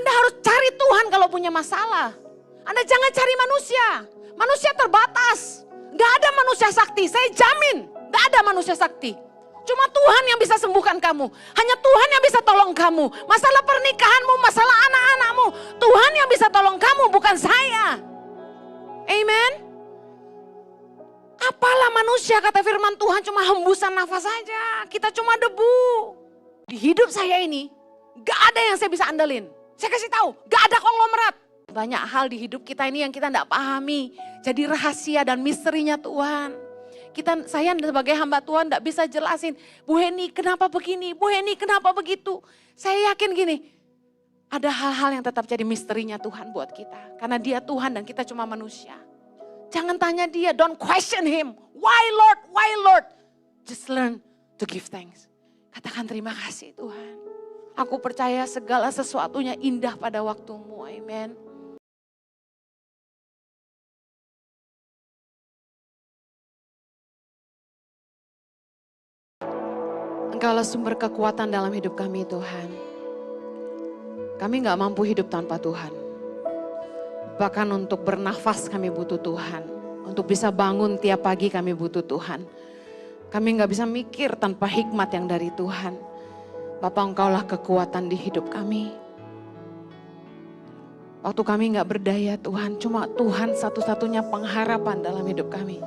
Anda harus cari Tuhan kalau punya masalah. Anda jangan cari manusia. Manusia terbatas. Gak ada manusia sakti, saya jamin. Gak ada manusia sakti. Cuma Tuhan yang bisa sembuhkan kamu. Hanya Tuhan yang bisa tolong kamu. Masalah pernikahanmu, masalah anak-anakmu. Tuhan yang bisa tolong kamu, bukan saya. Amen. Apalah manusia, kata firman Tuhan, cuma hembusan nafas saja. Kita cuma debu. Di hidup saya ini, gak ada yang saya bisa andalin. Saya kasih tahu, gak ada konglomerat. Banyak hal di hidup kita ini yang kita gak pahami. Jadi rahasia dan misterinya Tuhan. Saya sebagai hamba Tuhan gak bisa jelasin. Bu Heni kenapa begini, Bu Heni kenapa begitu. Saya yakin gini, ada hal-hal yang tetap jadi misterinya Tuhan buat kita. Karena dia Tuhan dan kita cuma manusia. Jangan tanya dia, don't question him. Why Lord, why Lord? Just learn to give thanks. Katakan terima kasih Tuhan. Aku percaya segala sesuatunya indah pada waktumu, amen. Engkaulah sumber kekuatan dalam hidup kami Tuhan. Kami gak mampu hidup tanpa Tuhan. Bahkan untuk bernafas kami butuh Tuhan. Untuk bisa bangun tiap pagi kami butuh Tuhan. Kami gak bisa mikir tanpa hikmat yang dari Tuhan. Bapa Engkaulah kekuatan di hidup kami. Waktu kami gak berdaya Tuhan, cuma Tuhan satu-satunya pengharapan dalam hidup kami.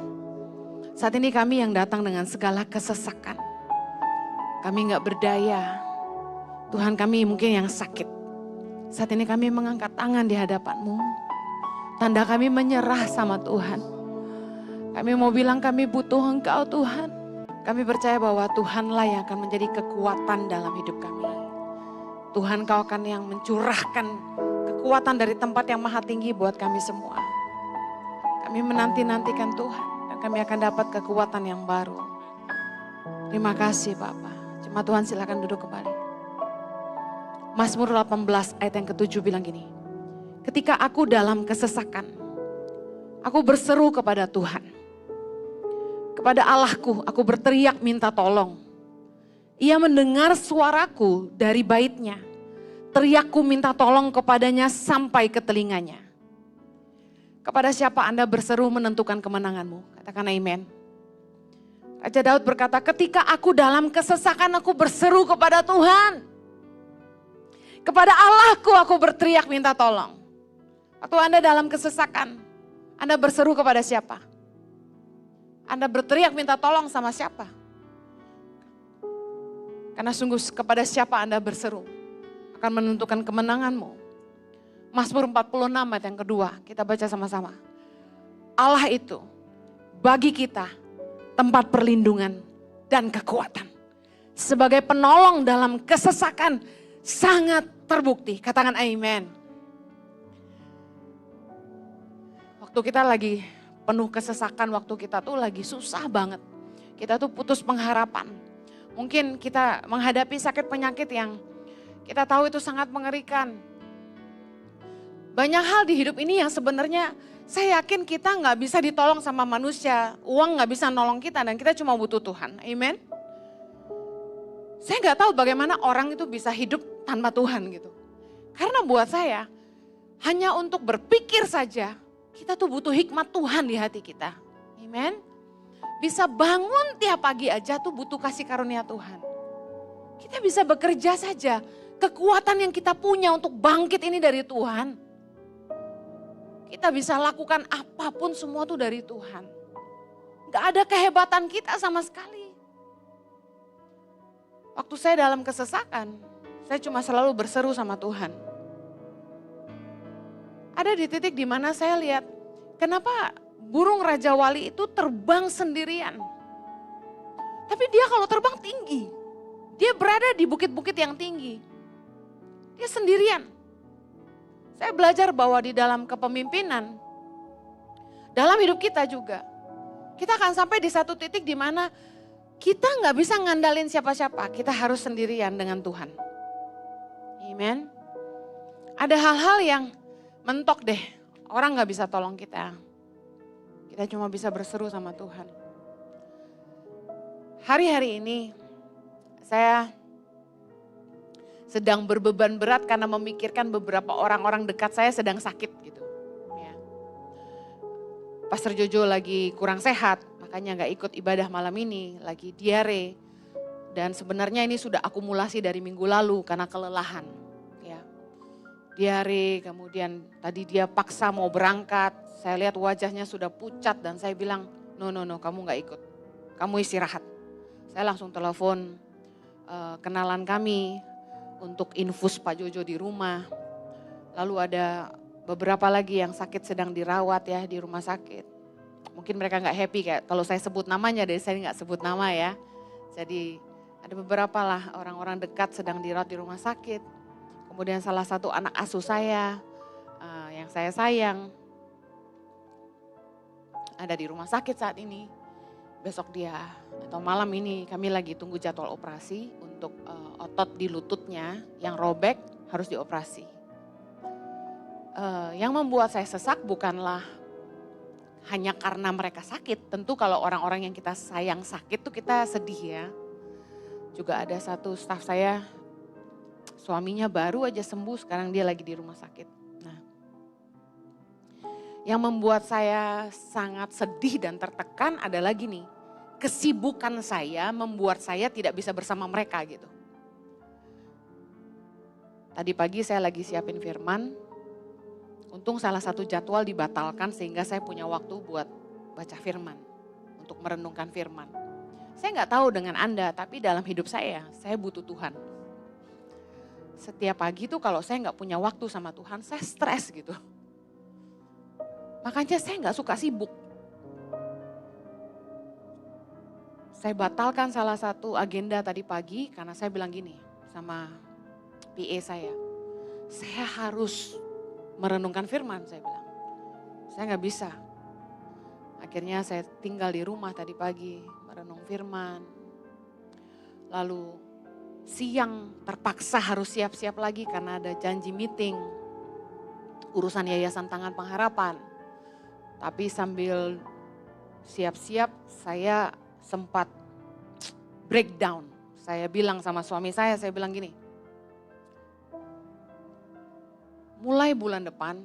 Saat ini kami yang datang dengan segala kesesakan. Kami gak berdaya. Tuhan kami mungkin yang sakit. Saat ini kami mengangkat tangan di hadapan-Mu. Tanda kami menyerah sama Tuhan. Kami mau bilang kami butuh Engkau Tuhan. Kami percaya bahwa Tuhanlah yang akan menjadi kekuatan dalam hidup kami. Tuhan Kau akan yang mencurahkan kekuatan dari tempat yang maha tinggi buat kami semua. Kami menanti-nantikan Tuhan dan kami akan dapat kekuatan yang baru. Terima kasih Bapak. Cuma Tuhan silakan duduk kembali. Mazmur 18 ayat yang ke-7 bilang gini. Ketika aku dalam kesesakan, aku berseru kepada Tuhan. Kepada Allahku, aku berteriak minta tolong. Ia mendengar suaraku dari baitnya. Teriakku minta tolong kepadanya sampai ke telinganya. Kepada siapa Anda berseru menentukan kemenanganmu? Katakan amen. Raja Daud berkata, ketika aku dalam kesesakan aku berseru kepada Tuhan. Kepada Allahku aku berteriak minta tolong. Waktu Anda dalam kesesakan, Anda berseru kepada siapa? Anda berteriak minta tolong sama siapa? Karena sungguh kepada siapa Anda berseru akan menentukan kemenanganmu. Mazmur 46 ayat yang kedua, kita baca sama-sama. Allah itu bagi kita tempat perlindungan dan kekuatan. Sebagai penolong dalam kesesakan sangat terbukti. Katakan amen. Waktu kita lagi penuh kesesakan, waktu kita tuh lagi susah banget. Kita tuh putus pengharapan. Mungkin kita menghadapi sakit penyakit yang kita tahu itu sangat mengerikan. Banyak hal di hidup ini yang sebenarnya saya yakin kita gak bisa ditolong sama manusia. Uang gak bisa nolong kita dan kita cuma butuh Tuhan. Amen. Saya gak tahu bagaimana orang itu bisa hidup tanpa Tuhan gitu. Karena buat saya hanya untuk berpikir saja kita tuh butuh hikmat Tuhan di hati kita. Amen. Bisa bangun tiap pagi aja tuh butuh kasih karunia Tuhan. Kita bisa bekerja saja. Kekuatan yang kita punya untuk bangkit ini dari Tuhan. Kita bisa lakukan apapun semua tuh dari Tuhan. Gak ada kehebatan kita sama sekali. Waktu saya dalam kesesakan, saya cuma selalu berseru sama Tuhan. Ada di titik di mana saya lihat, kenapa burung Raja Wali itu terbang sendirian. Tapi dia kalau terbang tinggi, dia berada di bukit-bukit yang tinggi. Dia sendirian. Saya belajar bahwa di dalam kepemimpinan, dalam hidup kita juga, kita akan sampai di satu titik di mana kita nggak bisa ngandalin siapa-siapa, kita harus sendirian dengan Tuhan. Amen. Ada hal-hal yang mentok deh, orang nggak bisa tolong kita. Kita cuma bisa berseru sama Tuhan. Hari-hari ini saya sedang berbeban berat karena memikirkan beberapa orang-orang dekat saya sedang sakit gitu. Ya. Pastor Jojo lagi kurang sehat, makanya gak ikut ibadah malam ini, lagi diare. Dan sebenarnya ini sudah akumulasi dari minggu lalu karena kelelahan. Ya. Diare, kemudian tadi dia paksa mau berangkat, saya lihat wajahnya sudah pucat dan saya bilang, no, kamu gak ikut, kamu istirahat. Saya langsung telepon kenalan kami, untuk infus Pak Jojo di rumah. Lalu ada beberapa lagi yang sakit sedang dirawat ya di rumah sakit. Mungkin mereka gak happy kayak kalau saya sebut namanya, dari saya gak sebut nama ya. Jadi ada beberapa lah orang-orang dekat sedang dirawat di rumah sakit. Kemudian salah satu anak asuh saya yang saya sayang ada di rumah sakit saat ini. Besok dia atau malam ini kami lagi tunggu jadwal operasi untuk otot di lututnya yang robek harus dioperasi. Yang membuat saya sesak bukanlah hanya karena mereka sakit. Tentu kalau orang-orang yang kita sayang sakit tuh kita sedih ya. Juga ada satu staf saya, suaminya baru aja sembuh, sekarang dia lagi di rumah sakit. Nah, yang membuat saya sangat sedih dan tertekan adalah gini, kesibukan saya membuat saya tidak bisa bersama mereka gitu. Tadi pagi saya lagi siapin firman, untung salah satu jadwal dibatalkan sehingga saya punya waktu buat baca firman, untuk merenungkan firman. Saya nggak tahu dengan Anda, tapi dalam hidup saya butuh Tuhan. Setiap pagi tuh kalau saya nggak punya waktu sama Tuhan, saya stres gitu. Makanya saya nggak suka sibuk. Saya batalkan salah satu agenda tadi pagi karena saya bilang gini sama PA saya harus merenungkan firman, saya bilang. Saya nggak bisa. Akhirnya saya tinggal di rumah tadi pagi, merenung firman. Lalu siang terpaksa harus siap-siap lagi karena ada janji meeting, urusan Yayasan Tangan Pengharapan. Tapi sambil siap-siap saya sempat breakdown. Saya bilang sama suami saya bilang gini, mulai bulan depan,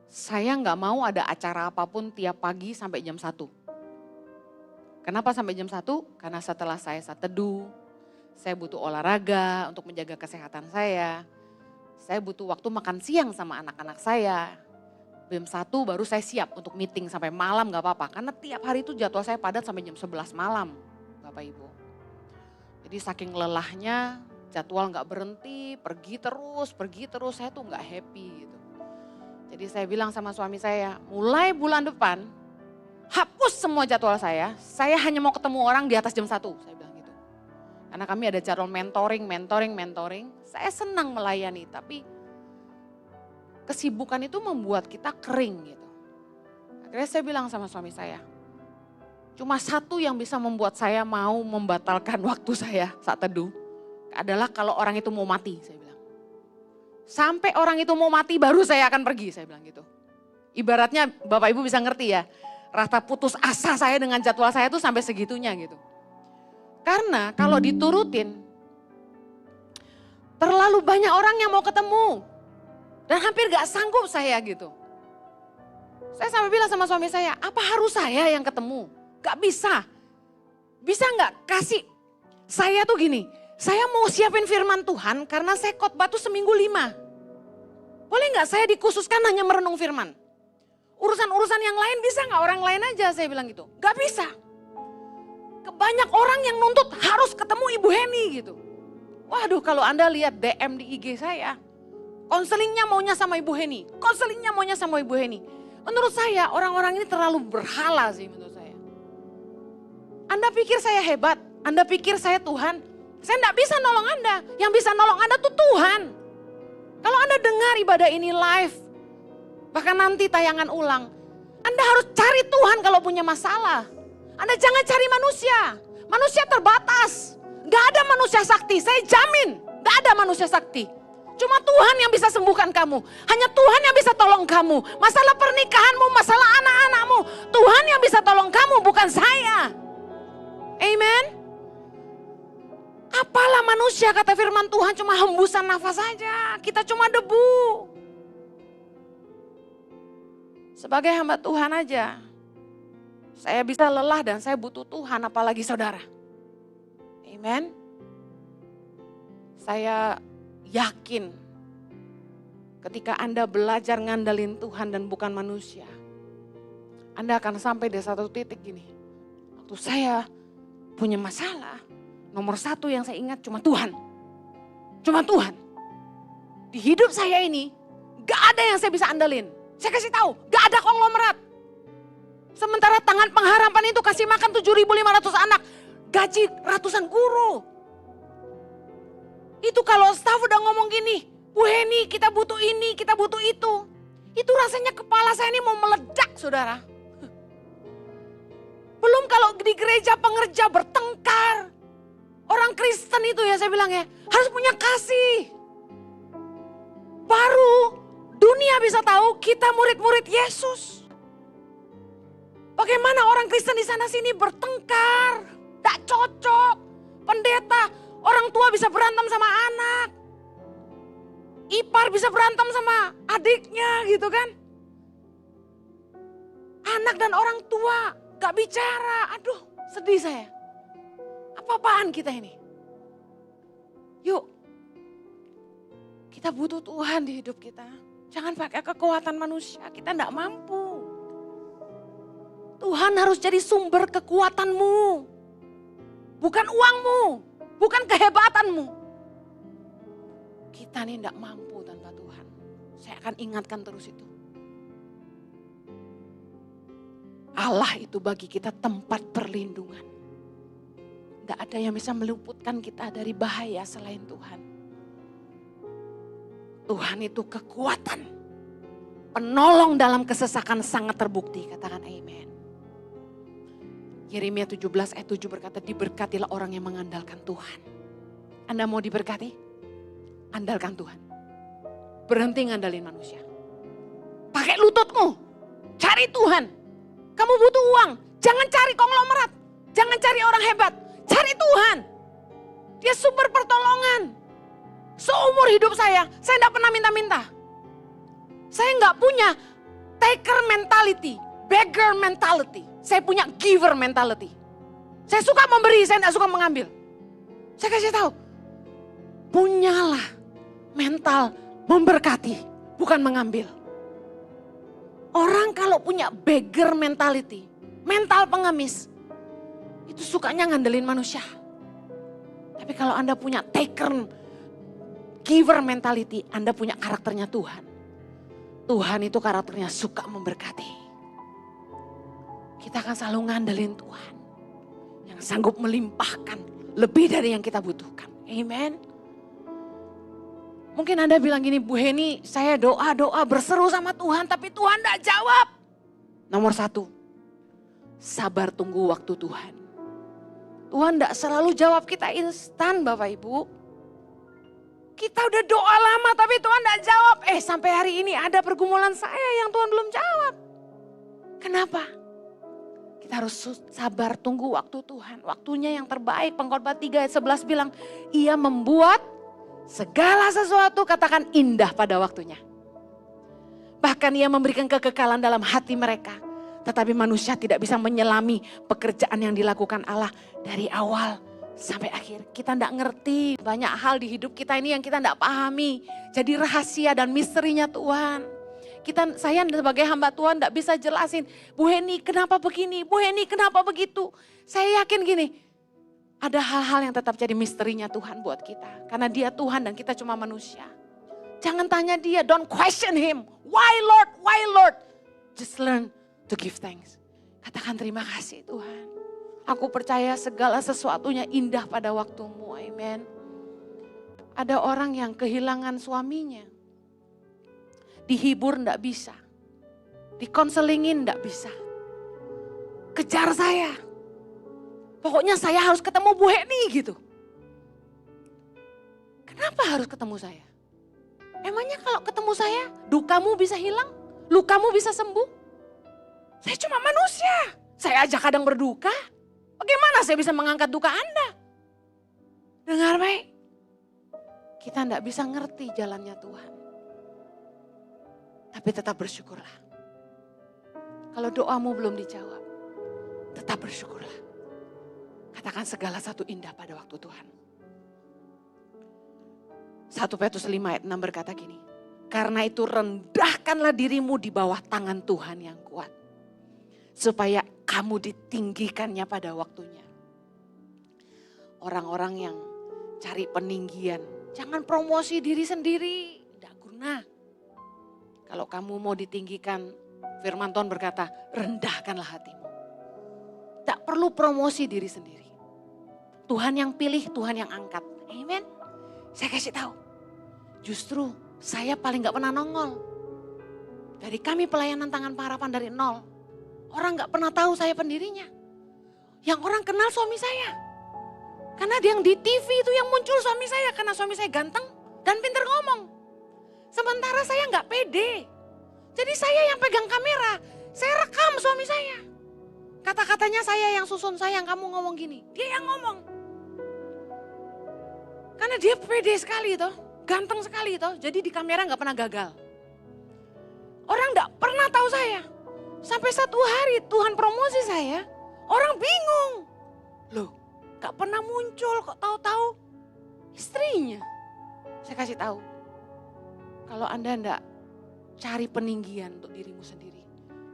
saya nggak mau ada acara apapun tiap pagi sampai jam 1. Kenapa sampai jam 1? Karena setelah saya saat teduh, saya butuh olahraga untuk menjaga kesehatan saya. Saya butuh waktu makan siang sama anak-anak saya. Jam 1 baru saya siap untuk meeting sampai malam gak apa-apa. Karena tiap hari itu jadwal saya padat sampai jam 11 malam, Bapak Ibu. Jadi saking lelahnya, jadwal gak berhenti, pergi terus, saya tuh gak happy gitu. Jadi saya bilang sama suami saya, mulai bulan depan, hapus semua jadwal saya hanya mau ketemu orang di atas jam 1, saya bilang gitu. Karena kami ada jadwal mentoring. Saya senang melayani, tapi kesibukan itu membuat kita kering gitu. Akhirnya saya bilang sama suami saya, cuma satu yang bisa membuat saya mau membatalkan waktu saya saat teduh adalah kalau orang itu mau mati, saya bilang. Sampai orang itu mau mati baru saya akan pergi, saya bilang gitu. Ibaratnya Bapak Ibu bisa ngerti ya, rasa putus asa saya dengan jadwal saya itu sampai segitunya gitu. Karena kalau diturutin, terlalu banyak orang yang mau ketemu. Dan hampir gak sanggup saya gitu. Saya sampai bilang sama suami saya, apa harus saya yang ketemu? Gak bisa. Bisa gak kasih, saya tuh gini, saya mau siapin firman Tuhan karena saya khotbah tuh seminggu 5. Boleh gak saya dikhususkan hanya merenung firman? Urusan-urusan yang lain bisa gak orang lain aja, saya bilang gitu. Gak bisa. Banyak orang yang nuntut harus ketemu Ibu Heni gitu. Waduh, kalau Anda lihat DM di IG saya, konselingnya maunya sama Ibu Heni, Menurut saya orang-orang ini terlalu berhala sih menurut saya. Anda pikir saya hebat, Anda pikir saya Tuhan, saya enggak bisa nolong Anda. Yang bisa nolong Anda tuh Tuhan. Kalau Anda dengar ibadah ini live, bahkan nanti tayangan ulang, Anda harus cari Tuhan kalau punya masalah. Anda jangan cari manusia, manusia terbatas. Gak ada manusia sakti, saya jamin gak ada manusia sakti. Cuma Tuhan yang bisa sembuhkan kamu. Hanya Tuhan yang bisa tolong kamu. Masalah pernikahanmu, masalah anak-anakmu. Tuhan yang bisa tolong kamu, bukan saya. Amen. Apalah manusia, kata firman Tuhan, cuma hembusan nafas saja. Kita cuma debu. Sebagai hamba Tuhan aja, saya bisa lelah dan saya butuh Tuhan, apalagi saudara. Amen. Saya yakin ketika Anda belajar ngandelin Tuhan dan bukan manusia, Anda akan sampai di satu titik gini. Waktu saya punya masalah, nomor satu yang saya ingat cuma Tuhan. Cuma Tuhan. Di hidup saya ini gak ada yang saya bisa andalin. Saya kasih tahu, gak ada konglomerat. Sementara tangan pengharapan itu kasih makan 7.500 anak. Gaji ratusan guru. Itu kalau staf udah ngomong gini, Bu Heni kita butuh ini, kita butuh itu. Itu rasanya kepala saya ini mau meledak, saudara. Belum kalau di gereja pengerja bertengkar. Orang Kristen itu ya saya bilang ya, harus punya kasih. Baru dunia bisa tahu kita murid-murid Yesus. Bagaimana orang Kristen di sana sini bertengkar, tak cocok. Pendeta, orang tua bisa berantem sama anak. Ipar bisa berantem sama adiknya gitu kan. Anak dan orang tua gak bicara, aduh sedih saya. Apa-apaan kita ini? Yuk, kita butuh Tuhan di hidup kita. Jangan pakai kekuatan manusia, kita gak mampu. Tuhan harus jadi sumber kekuatanmu. Bukan uangmu, bukan kehebatanmu. Kita nih gak mampu tanpa Tuhan. Saya akan ingatkan terus itu. Allah itu bagi kita tempat perlindungan. Gak ada yang bisa meluputkan kita dari bahaya selain Tuhan. Tuhan itu kekuatan. Penolong dalam kesesakan sangat terbukti. Katakan amin. Yeremia 17 ayat 7 berkata, diberkatilah orang yang mengandalkan Tuhan. Anda mau diberkati? Andalkan Tuhan. Berhenti ngandalin manusia. Pakai lututmu. Cari Tuhan. Kamu butuh uang. Jangan cari konglomerat. Jangan cari orang hebat. Cari Tuhan. Dia sumber pertolongan. Seumur hidup saya tidak pernah minta-minta. Saya nggak punya taker mentality, beggar mentality. Saya punya giver mentality. Saya suka memberi, saya tidak suka mengambil. Saya kasih tahu, punyalah mental memberkati, bukan mengambil. Orang kalau punya beggar mentality, mental pengemis, itu sukanya ngandelin manusia. Tapi kalau Anda punya taker, giver mentality, Anda punya karakternya Tuhan. Tuhan itu karakternya suka memberkati. Kita akan selalu ngandelin Tuhan. Yang sanggup melimpahkan lebih dari yang kita butuhkan. Amen. Mungkin Anda bilang gini, Bu Heni, saya doa-doa berseru sama Tuhan tapi Tuhan tidak jawab. Nomor satu, sabar tunggu waktu Tuhan. Tuhan tidak selalu jawab kita instan Bapak Ibu. Kita udah doa lama tapi Tuhan tidak jawab. Sampai hari ini ada pergumulan saya yang Tuhan belum jawab. Kenapa? Kita harus sabar tunggu waktu Tuhan. Waktunya yang terbaik. Pengkhotbah 3 ayat 11 bilang, Ia membuat segala sesuatu katakan indah pada waktunya. Bahkan Ia memberikan kekekalan dalam hati mereka. Tetapi manusia tidak bisa menyelami pekerjaan yang dilakukan Allah dari awal sampai akhir. Kita tidak ngerti banyak hal di hidup kita ini yang kita tidak pahami. Jadi rahasia dan misterinya Tuhan. Saya sebagai hamba Tuhan tidak bisa jelasin. Bu Heni kenapa begini, Bu Heni kenapa begitu. Saya yakin gini, ada hal-hal yang tetap jadi misterinya Tuhan buat kita. Karena Dia Tuhan dan kita cuma manusia. Jangan tanya Dia, don't question Him. Why Lord, why Lord? Just learn to give thanks. Katakan terima kasih Tuhan. Aku percaya segala sesuatunya indah pada waktumu. Amen. Ada orang yang kehilangan suaminya. Dihibur enggak bisa. Dikonselingin enggak bisa. Kejar saya. Pokoknya saya harus ketemu Bu Heni gitu. Kenapa harus ketemu saya? Emangnya kalau ketemu saya, dukamu bisa hilang? Lukamu bisa sembuh? Saya cuma manusia. Saya aja kadang berduka. Bagaimana saya bisa mengangkat duka Anda? Dengar baik. Kita tidak bisa ngerti jalannya Tuhan. Tapi tetap bersyukurlah. Kalau doamu belum dijawab, tetap bersyukurlah. Katakan segala satu indah pada waktu Tuhan. 1 Petrus 5 ayat 6 berkata gini. Karena itu rendahkanlah dirimu di bawah tangan Tuhan yang kuat. Supaya kamu ditinggikannya pada waktunya. Orang-orang yang cari peninggian, jangan promosi diri sendiri, tidak guna. Kalau kamu mau ditinggikan, firman Tuhan berkata, rendahkanlah hatimu. Tak perlu promosi diri sendiri. Tuhan yang pilih, Tuhan yang angkat. Amen. Saya kasih tahu, justru saya paling gak pernah nongol. Dari kami pelayanan Tangan Pengharapan dari nol. Orang gak pernah tahu saya pendirinya. Yang orang kenal suami saya. Karena yang di TV itu yang muncul suami saya. Karena suami saya ganteng dan pintar ngomong. Sementara saya gak pede. Jadi saya yang pegang kamera. Saya rekam suami saya. Kata-katanya saya yang susun, sayang kamu ngomong gini. Dia yang ngomong. Karena dia pede sekali toh. Ganteng sekali toh. Jadi di kamera gak pernah gagal. Orang gak pernah tahu saya. Sampai satu hari Tuhan promosi saya. Orang bingung. Loh, gak pernah muncul kok tahu-tahu istrinya. Saya kasih tahu. Kalau Anda enggak cari peninggian untuk dirimu sendiri.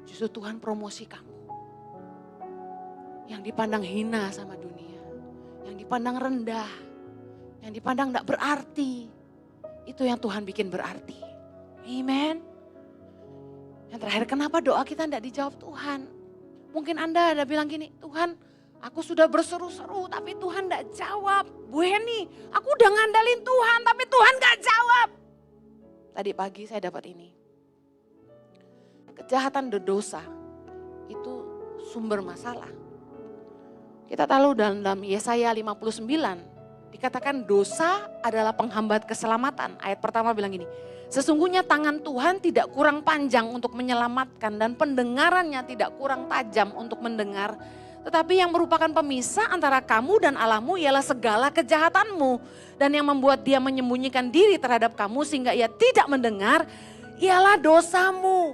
Justru Tuhan promosi kamu. Yang dipandang hina sama dunia. Yang dipandang rendah. Yang dipandang enggak berarti. Itu yang Tuhan bikin berarti. Amen. Yang terakhir, kenapa doa kita enggak dijawab Tuhan? Mungkin Anda ada bilang gini, Tuhan aku sudah berseru-seru tapi Tuhan enggak jawab. Bu Heni, aku udah ngandalin Tuhan tapi Tuhan enggak jawab. Tadi pagi saya dapat ini. Kejahatan dan dosa itu sumber masalah. Kita tahu dalam Yesaya 59 dikatakan dosa adalah penghambat keselamatan. Ayat pertama bilang gini, sesungguhnya tangan Tuhan tidak kurang panjang untuk menyelamatkan dan pendengarannya tidak kurang tajam untuk mendengar. Tetapi yang merupakan pemisah antara kamu dan Allahmu ialah segala kejahatanmu. Dan yang membuat dia menyembunyikan diri terhadap kamu sehingga ia tidak mendengar ialah dosamu.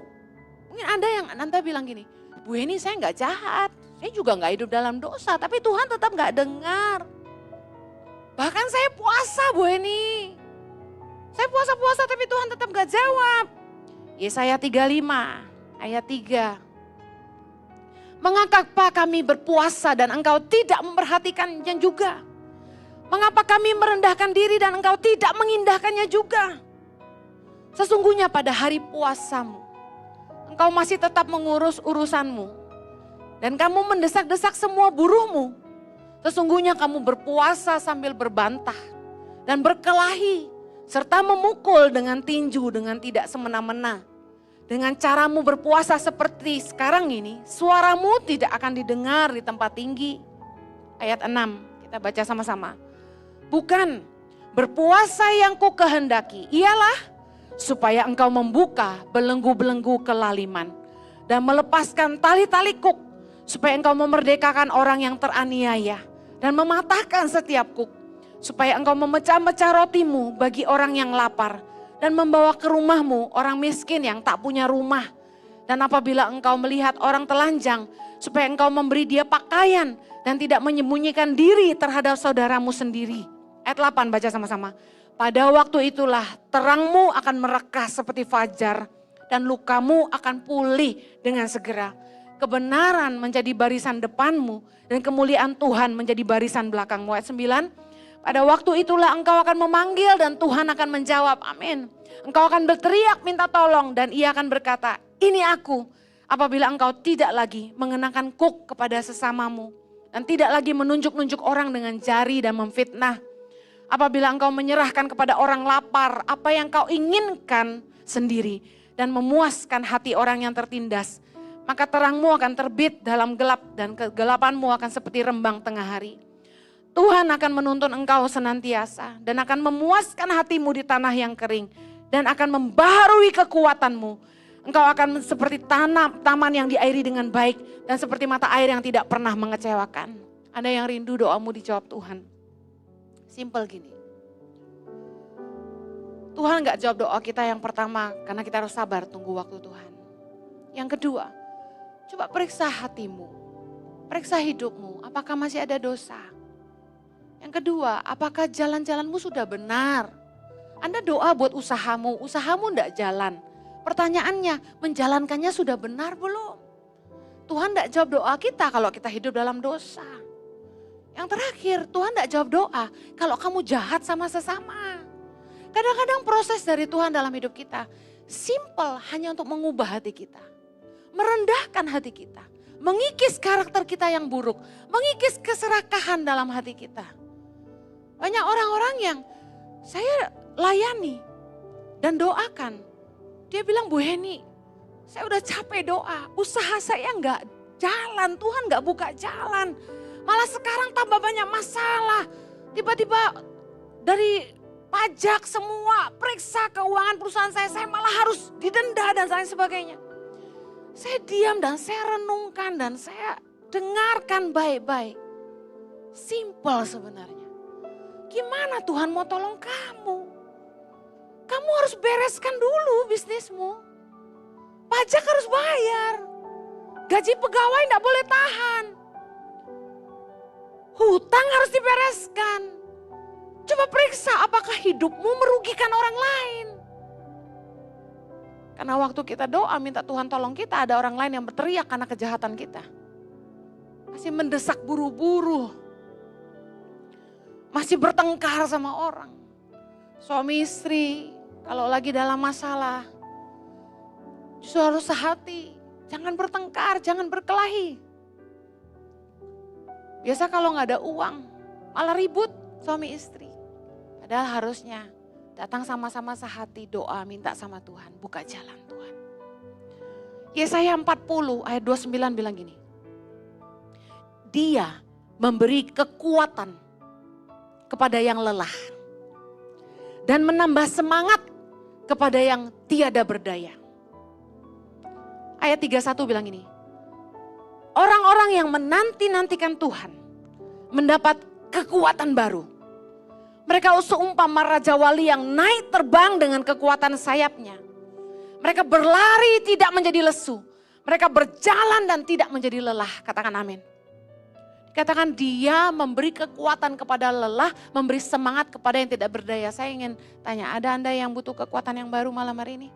Mungkin Anda bilang gini, Bu Heni saya gak jahat, saya juga gak hidup dalam dosa. Tapi Tuhan tetap gak dengar. Bahkan saya puasa Bu Heni. Saya puasa-puasa tapi Tuhan tetap gak jawab. Yesaya 35 ayat 3. Mengapa kami berpuasa dan engkau tidak memperhatikannya juga? Mengapa kami merendahkan diri dan engkau tidak mengindahkannya juga? Sesungguhnya pada hari puasamu, engkau masih tetap mengurus urusanmu. Dan kamu mendesak-desak semua buruhmu. Sesungguhnya kamu berpuasa sambil berbantah dan berkelahi. Serta memukul dengan tinju dengan tidak semena-mena. Dengan caramu berpuasa seperti sekarang ini, suaramu tidak akan didengar di tempat tinggi. Ayat 6, kita baca sama-sama. Bukan, berpuasa yang ku kehendaki ialah supaya engkau membuka belenggu-belenggu kelaliman. Dan melepaskan tali-tali kuk, supaya engkau memerdekakan orang yang teraniaya. Dan mematahkan setiap kuk, supaya engkau memecah-mecah rotimu bagi orang yang lapar. Dan membawa ke rumahmu orang miskin yang tak punya rumah. Dan apabila engkau melihat orang telanjang, supaya engkau memberi dia pakaian dan tidak menyembunyikan diri terhadap saudaramu sendiri. Ayat 8 baca sama-sama. Pada waktu itulah terangmu akan merekah seperti fajar dan lukamu akan pulih dengan segera. Kebenaran menjadi barisan depanmu dan kemuliaan Tuhan menjadi barisan belakangmu. Ayat 9. Pada waktu itulah engkau akan memanggil dan Tuhan akan menjawab. Amin. Engkau akan berteriak minta tolong dan ia akan berkata, ini aku. Apabila engkau tidak lagi mengenakan kuk kepada sesamamu. Dan tidak lagi menunjuk-nunjuk orang dengan jari dan memfitnah. Apabila engkau menyerahkan kepada orang lapar apa yang kau inginkan sendiri. Dan memuaskan hati orang yang tertindas. Maka terangmu akan terbit dalam gelap dan kegelapanmu akan seperti rembang tengah hari. Tuhan akan menuntun engkau senantiasa dan akan memuaskan hatimu di tanah yang kering dan akan membaharui kekuatanmu. Engkau akan seperti taman yang diairi dengan baik dan seperti mata air yang tidak pernah mengecewakan. Ada yang rindu doamu dijawab Tuhan. Simple gini. Tuhan gak jawab doa kita yang pertama karena kita harus sabar tunggu waktu Tuhan. Yang kedua, coba periksa hatimu, periksa hidupmu, apakah masih ada dosa. Yang kedua, apakah jalan-jalanmu sudah benar? Anda doa buat usahamu enggak jalan. Pertanyaannya, menjalankannya sudah benar belum? Tuhan enggak jawab doa kita kalau kita hidup dalam dosa. Yang terakhir, Tuhan enggak jawab doa kalau kamu jahat sama sesama. Kadang-kadang proses dari Tuhan dalam hidup kita simple hanya untuk mengubah hati kita. Merendahkan hati kita. Mengikis karakter kita yang buruk. Mengikis keserakahan dalam hati kita. Banyak orang-orang yang saya layani dan doakan. Dia bilang, Bu Heni, saya udah capek doa. Usaha saya enggak jalan, Tuhan enggak buka jalan. Malah sekarang tambah banyak masalah. Tiba-tiba dari pajak semua, periksa keuangan perusahaan saya malah harus didenda dan lain sebagainya. Saya diam dan saya renungkan dan saya dengarkan baik-baik. Simple sebenarnya. Gimana Tuhan mau tolong kamu? Kamu harus bereskan dulu bisnismu. Pajak harus bayar. Gaji pegawai enggak boleh tahan. Hutang harus dibereskan. Coba periksa apakah hidupmu merugikan orang lain. Karena waktu kita doa minta Tuhan tolong kita, ada orang lain yang berteriak karena kejahatan kita. Masih mendesak buru-buru. Masih bertengkar sama orang. Suami istri kalau lagi dalam masalah, justru harus sehati. Jangan bertengkar, jangan berkelahi. Biasa kalau nggak ada uang, malah ribut suami istri. Padahal harusnya datang sama-sama sehati, doa, minta sama Tuhan, buka jalan Tuhan. Yesaya 40 ayat 29 bilang gini. Dia memberi kekuatan kepada yang lelah. Dan menambah semangat kepada yang tiada berdaya. Ayat 31 bilang gini. Orang-orang yang menanti-nantikan Tuhan mendapat kekuatan baru. Mereka seumpama Raja Wali yang naik terbang dengan kekuatan sayapnya. Mereka berlari tidak menjadi lesu. Mereka berjalan dan tidak menjadi lelah. Katakan amin. Katakan dia memberi kekuatan kepada lelah, memberi semangat kepada yang tidak berdaya. Saya ingin tanya, ada Anda yang butuh kekuatan yang baru malam hari ini?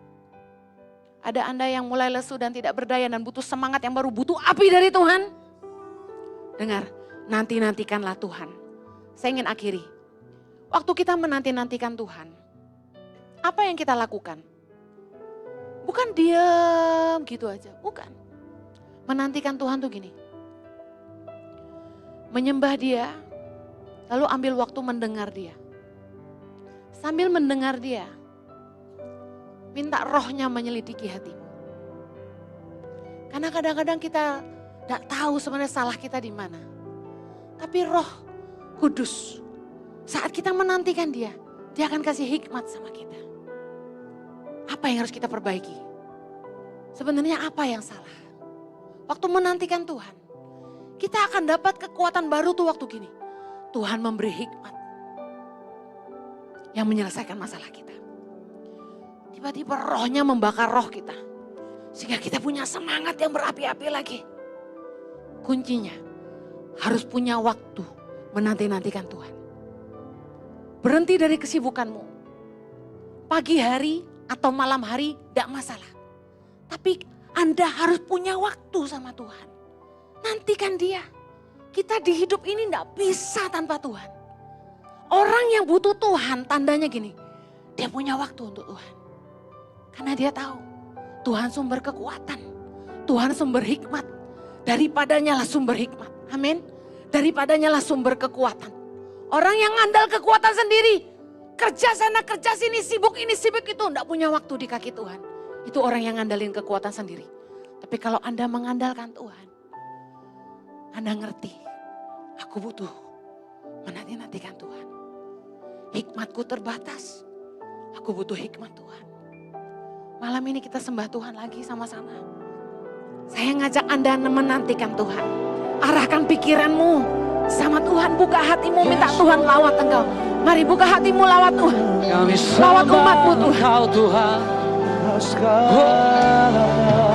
Ada Anda yang mulai lesu dan tidak berdaya dan butuh semangat yang baru, butuh api dari Tuhan? Dengar, nanti-nantikanlah Tuhan. Saya ingin akhiri. Waktu kita menanti-nantikan Tuhan, apa yang kita lakukan? Bukan diam gitu aja, bukan. Menantikan Tuhan tuh gini. Menyembah dia, lalu ambil waktu mendengar dia. Sambil mendengar dia, minta rohnya menyelidiki hatimu. Karena kadang-kadang kita tidak tahu sebenarnya salah kita di mana. Tapi Roh Kudus, saat kita menantikan dia akan kasih hikmat sama kita. Apa yang harus kita perbaiki? Sebenarnya apa yang salah? Waktu menantikan Tuhan, kita akan dapat kekuatan baru tuh waktu gini. Tuhan memberi hikmat yang menyelesaikan masalah kita. Tiba-tiba rohnya membakar roh kita. Sehingga kita punya semangat yang berapi-api lagi. Kuncinya harus punya waktu menanti-nantikan Tuhan. Berhenti dari kesibukanmu. Pagi hari atau malam hari tidak masalah. Tapi Anda harus punya waktu sama Tuhan. Nantikan dia. Kita di hidup ini tidak bisa tanpa Tuhan. Orang yang butuh Tuhan tandanya gini. Dia punya waktu untuk Tuhan. Karena dia tahu Tuhan sumber kekuatan. Tuhan sumber hikmat. Daripadanya lah sumber hikmat. Amin. Daripadanya lah sumber kekuatan. Orang yang ngandal kekuatan sendiri. Kerja sana kerja sini sibuk ini sibuk itu. Tidak punya waktu di kaki Tuhan. Itu orang yang ngandalin kekuatan sendiri. Tapi kalau Anda mengandalkan Tuhan. Anda ngerti, aku butuh menanti-nantikan Tuhan. Hikmatku terbatas, aku butuh hikmat Tuhan. Malam ini kita sembah Tuhan lagi sama-sama. Saya ngajak Anda menantikan Tuhan. Arahkan pikiranmu, Sama Tuhan, buka hatimu, minta Tuhan lawat engkau. Mari buka hatimu, lawat Tuhan. Kami Lawat umatmu Tuhan. Engkau Tuhan. Segala